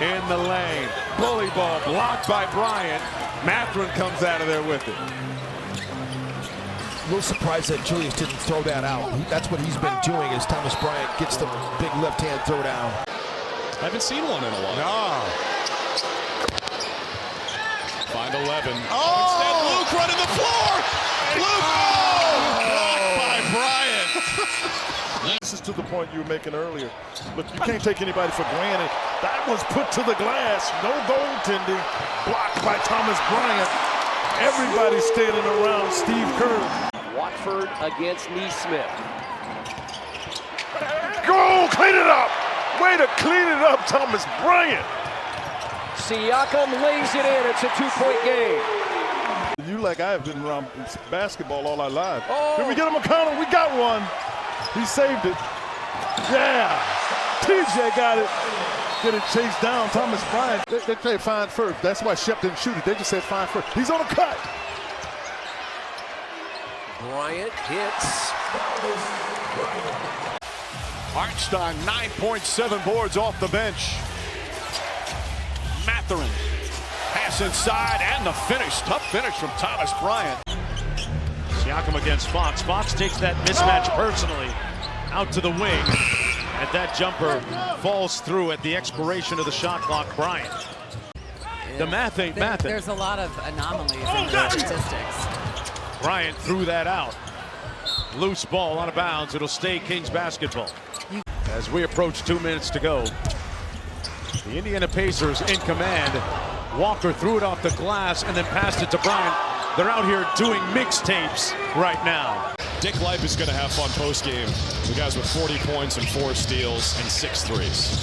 in the lane. Bully ball blocked by Bryant. Mathurin comes out of there with it. A little surprised that Julius didn't throw that out. That's what he's been doing as Thomas Bryant gets the big left-hand throw down. Haven't seen one in a while. No. Find 11. Oh! Instead, Luke running the floor. Luke, blocked by Bryant. This is to the point you were making earlier. Look, you can't take anybody for granted. That was put to the glass. No goaltending. Blocked by Thomas Bryant. Everybody standing around Steve Kerr. Watford against Neesmith. Go! Clean it up! Way to clean it up, Thomas Bryant. Siakam lays it in. It's a 2-point game. You like I have been around basketball all our lives. Oh. Did we get him a counter? We got one. He saved it. Yeah. TJ got it. Get it chased down. Thomas Bryant. They say find first. That's why Shep didn't shoot it. They just said find first. He's on a cut. Bryant hits. Hartstein, 9.7 boards off the bench. Mathurin, pass inside, and the finish. Tough finish from Thomas Bryant. Siakam against Fox. Fox takes that mismatch personally out to the wing. And that jumper falls through at the expiration of the shot clock. Bryant. The math ain't mathing. There's a lot of anomalies in the statistics. Bryant threw that out. Loose ball out of bounds. It'll stay Kings basketball. As we approach 2 minutes to go, the Indiana Pacers in command. Walker threw it off the glass and then passed it to Bryant. They're out here doing mixtapes right now. Dick Lipe is going to have fun post-game. The guys with 40 points and 4 steals and 6 threes.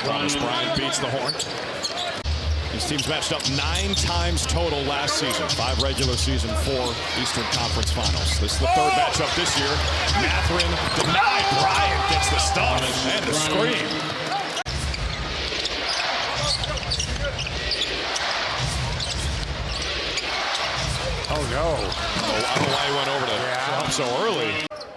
Thomas Bryant beats the horn. His team's matched up 9 times total last season. 5 regular season, 4 Eastern Conference Finals. This is the 3rd matchup this year. Mathurin denied. Bryant gets the stuff and the scream. Oh, no. I don't know why he went over to help so early.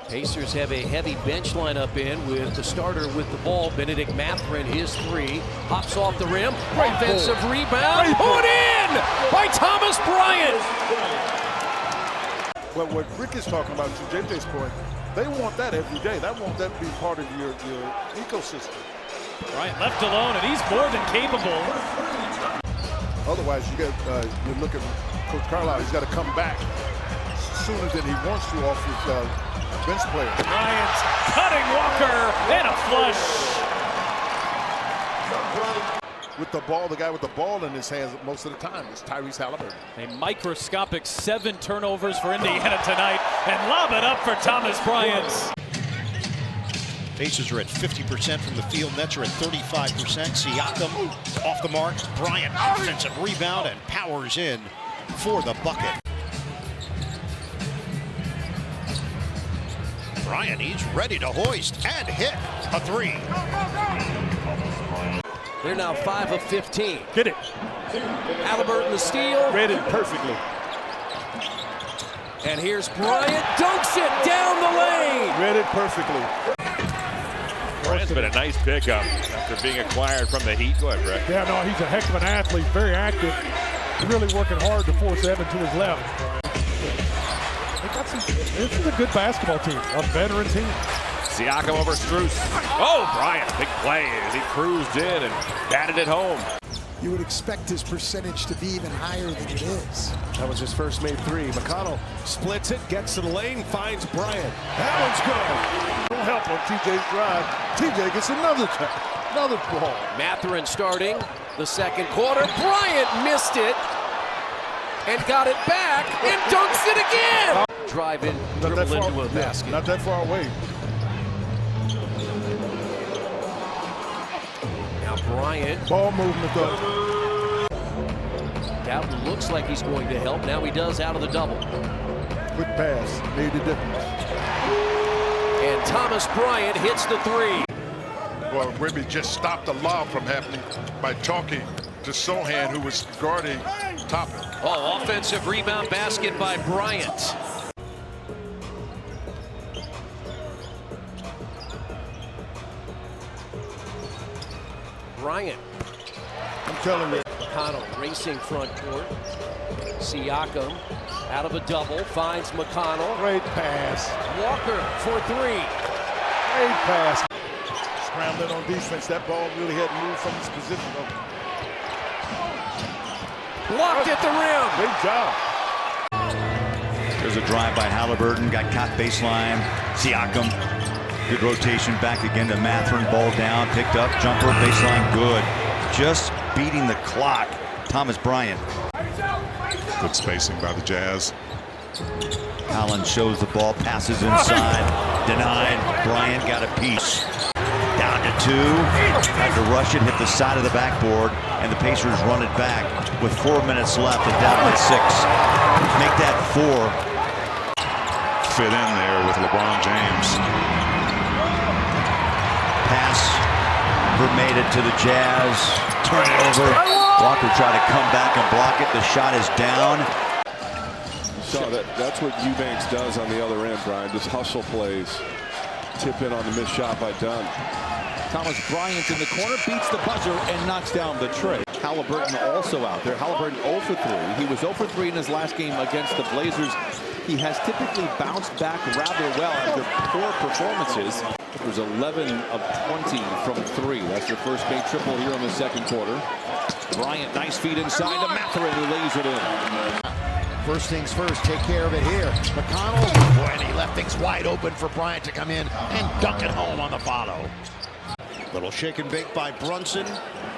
Pacers have a heavy bench lineup in with the starter with the ball. Benedict Mathurin, his 3. Hops off the rim. Offensive rebound. Put in by Thomas Bryant. Well, what Rick is talking about, to JJ's point, they want that every day. They want that to be part of your ecosystem. Bryant left alone, and he's more than capable. Otherwise, you look at Coach Carlisle, he's got to come back sooner than he wants to off his bench player. Bryant cutting Walker and a flush. With the ball, the guy with the ball in his hands most of the time is Tyrese Halliburton. A microscopic 7 turnovers for Indiana tonight, and lob it up for Thomas Bryant. Pacers are at 50% from the field. Nets are at 35%. Siakam off the mark. Bryant offensive rebound and powers in for the bucket. Bryant, he's ready to hoist and hit a 3. They're now 5 of 15. Get it. Halliburton the steal. Read it perfectly. And here's Bryant. Dunks it down the lane. Read it perfectly. Bryant's been a nice pickup after being acquired from the Heat. Go ahead, Brett. Yeah, no, he's a heck of an athlete, very active, really working hard to force Evan to his left. This is a good basketball team, a veteran team. Siakam over Strus. Oh, Bryant, big play as he cruised in and batted it home. You would expect his percentage to be even higher than it is. That was his first made 3. McConnell splits it, gets to the lane, finds Bryant. That one's good. Don't help on TJ's drive. TJ gets another ball. Mathurin starting the 2nd quarter. Bryant missed it and got it back and dunks it again. Drive in, dribble into a basket. Not that far away. Now Bryant. Ball movement though. Doubt looks like he's going to help. Now he does out of the double. Quick pass, made the difference. And Thomas Bryant hits the 3. Well, Wemby just stopped the lob from happening by talking to Sohan, who was guarding Toppin. Oh, offensive rebound basket by Bryant. Bryant. I'm telling you. McConnell racing front court. Siakam out of a double, finds McConnell. Great pass. Walker for three. Great pass. Scrambling on defense. That ball really hadn't moved from its position. Blocked at the rim. Great job. There's a drive by Halliburton. Got caught baseline. Siakam. Good rotation back again to Mathurin. Ball down. Picked up. Jumper. Baseline. Good. Just beating the clock. Thomas Bryant. Good spacing by the Jazz. Collins shows the ball. Passes inside. Denied. Bryant got a piece. Down to two. Tried to rush it. Hit the side of the backboard. And the Pacers run it back with 4 minutes left and down by 6. Make that 4. Fit in there with LeBron James. Pass. Made it to the Jazz. Turn it over. Walker tried to come back and block it. The shot is down. You saw that. That's what Eubanks does on the other end, Brian. Just hustle plays. Tip in on the missed shot by Dunn. Thomas Bryant in the corner, beats the buzzer and knocks down the tray. Halliburton also out there. Halliburton 0 for 3. He was 0 for 3 in his last game against the Blazers. He has typically bounced back rather well after poor performances. It was 11 of 20 from 3. That's their first big triple here in the second quarter. Bryant, nice feed inside to Mathurin, who lays it in. First things first, take care of it here. McConnell, boy, and he left things wide open for Bryant to come in and dunk it home on the follow. Little shake and bake by Brunson.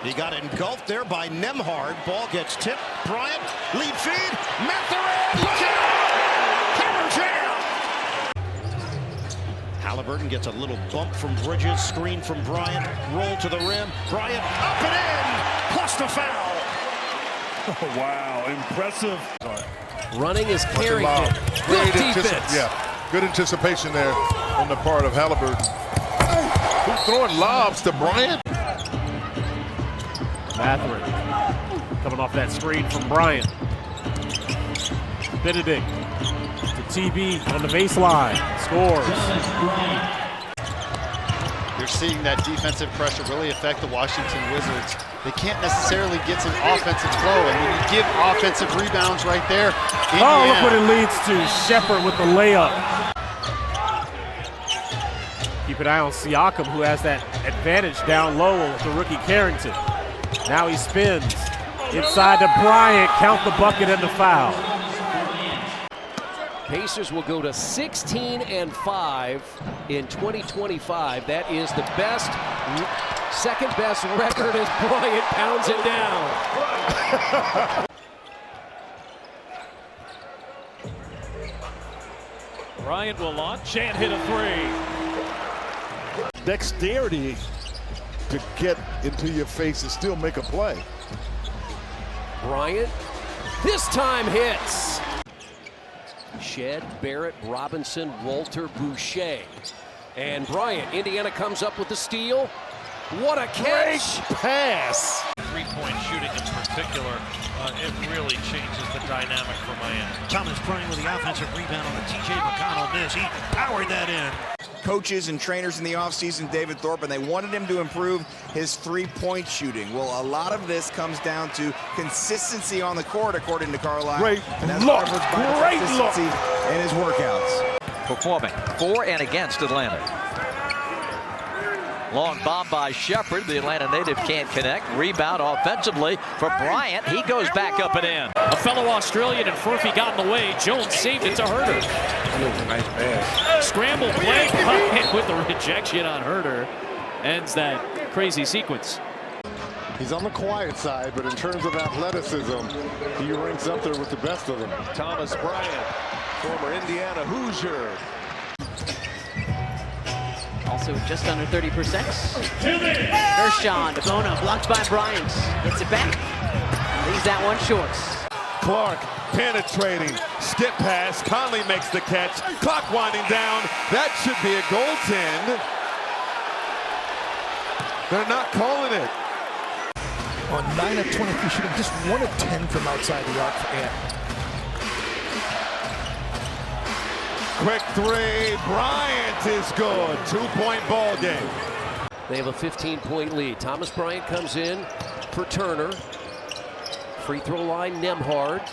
He got engulfed there by Nembhard. Ball gets tipped. Bryant, lead feed. Mathurin, look out! Hammer jam! Halliburton gets a little bump from Bridges. Screen from Bryant. Roll to the rim. Bryant up and in! Plus the foul! Oh, wow, impressive. Running is Carrington. Great defense. Yeah, good anticipation there on the part of Halliburton. Who's throwing lobs to Bryant? Mathurin coming off that screen from Bryant. Benedict to TB on the baseline. Scores. You're seeing that defensive pressure really affect the Washington Wizards. They can't necessarily get some offensive flow, and when you give offensive rebounds right there, oh, look what it leads to. Shepard with the layup. Keep an eye on Siakam, who has that advantage down low with the rookie Carrington. Now he spins inside to Bryant. Count the bucket and the foul. Pacers will go to 16-5 in 2025. That is the best, second best record as Bryant pounds it down. Bryant will launch. Chan hit a three. Dexterity to get into your face and still make a play. Bryant, this time hits. Shed, Barrett, Robinson, Walter, Boucher. And Bryant, Indiana comes up with the steal. What a catch! Great pass! Three-point shooting in particular, it really changes the dynamic for Miami. Thomas Bryant with the offensive rebound on the T.J. McConnell miss. He powered that in. Coaches and trainers in the offseason, David Thorpe, and they wanted him to improve his three-point shooting. Well, a lot of this comes down to consistency on the court, according to Carlisle. Great look, great look in his workouts. Performing for and against Atlanta. Long bomb by Shepard. The Atlanta native can't connect. Rebound offensively for Bryant. He goes back up and in. A fellow Australian and Furphy got in the way. Jones saved it to Herter. Nice pass. Scramble play. Bryant with the rejection on Herter. Ends that crazy sequence. He's on the quiet side, but in terms of athleticism, he ranks up there with the best of them. Thomas Bryant, former Indiana Hoosier. Also just under 30%. Gershon to Bono, blocked by Bryant. Gets it back. Leaves that one short. Clark penetrating. Skip pass. Conley makes the catch. Clock winding down. That should be a goaltend. They're not calling it. On 9 of 23 shooting, just 1 of 10 from outside the arc for Ant. Quick three. Bryant is good. 2-point ball game. They have a 15-point lead. Thomas Bryant comes in for Turner. Free throw line, Nembhard.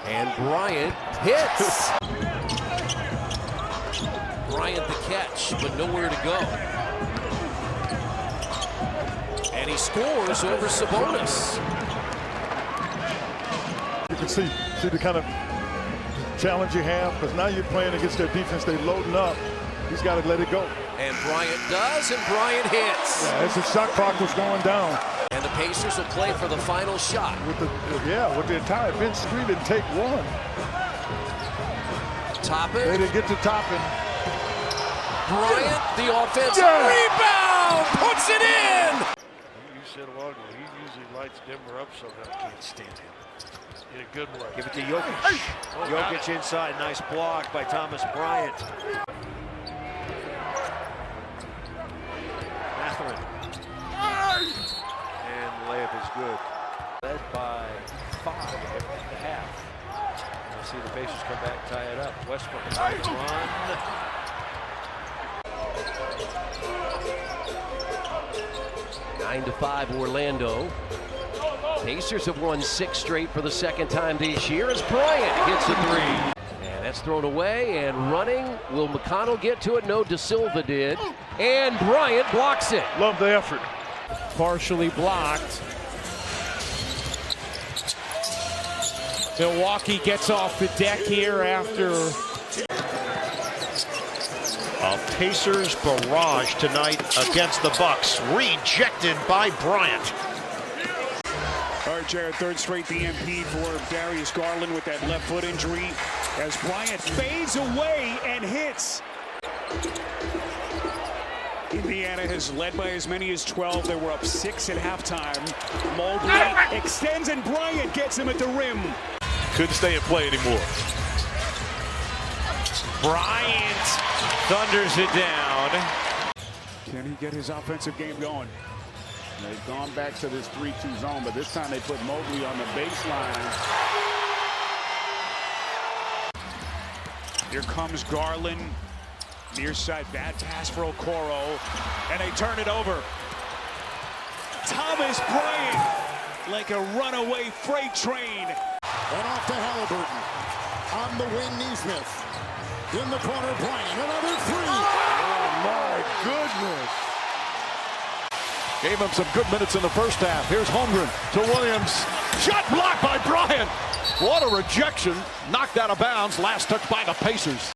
And Bryant hits. Bryant the catch, but nowhere to go. And he scores over Sabonis. You can see the kind of challenge you have, because now you're playing against their defense. They're loading up. He's got to let it go. And Bryant does, and Bryant hits. Yeah, as the shot clock was going down. And the Pacers will play for the final shot. With the entire bench screaming, take one. Toppin. They didn't get to Toppin. Bryant, the offensive rebound, puts it in. You said a while ago, he usually lights Denver up somehow. I can't stand him. In a good way. Give it to Jokic. Jokic inside, nice block by Thomas Bryant. Mathurin. And the layup is good. Led by 5 at the half. We'll see the Pacers come back, tie it up. Westbrook run. Nine to 5 Orlando. Pacers have won 6 straight for the second time this year as Bryant hits a 3. And that's thrown away and running. Will McConnell get to it? No, De Silva did. And Bryant blocks it. Love the effort. Partially blocked. Milwaukee gets off the deck here after a Pacers barrage tonight against the Bucks. Rejected by Bryant. All right, Jared, third straight DNP for Darius Garland with that left foot injury as Bryant fades away and hits. Indiana has led by as many as 12. They were up 6 at halftime. Mobley extends and Bryant gets him at the rim. Couldn't stay in play anymore. Bryant thunders it down. Can he get his offensive game going? They've gone back to this 3-2 zone, but this time they put Mobley on the baseline. Here comes Garland. Near side, bad pass for Okoro, and they turn it over. Thomas Bryant, like a runaway freight train. And off to Halliburton. On the wing, Neesmith. In the corner, Bryant. Another 3. Oh, my goodness. Gave him some good minutes in the first half. Here's Holmgren to Williams. Shot blocked by Bryant. What a rejection. Knocked out of bounds. Last touch by the Pacers.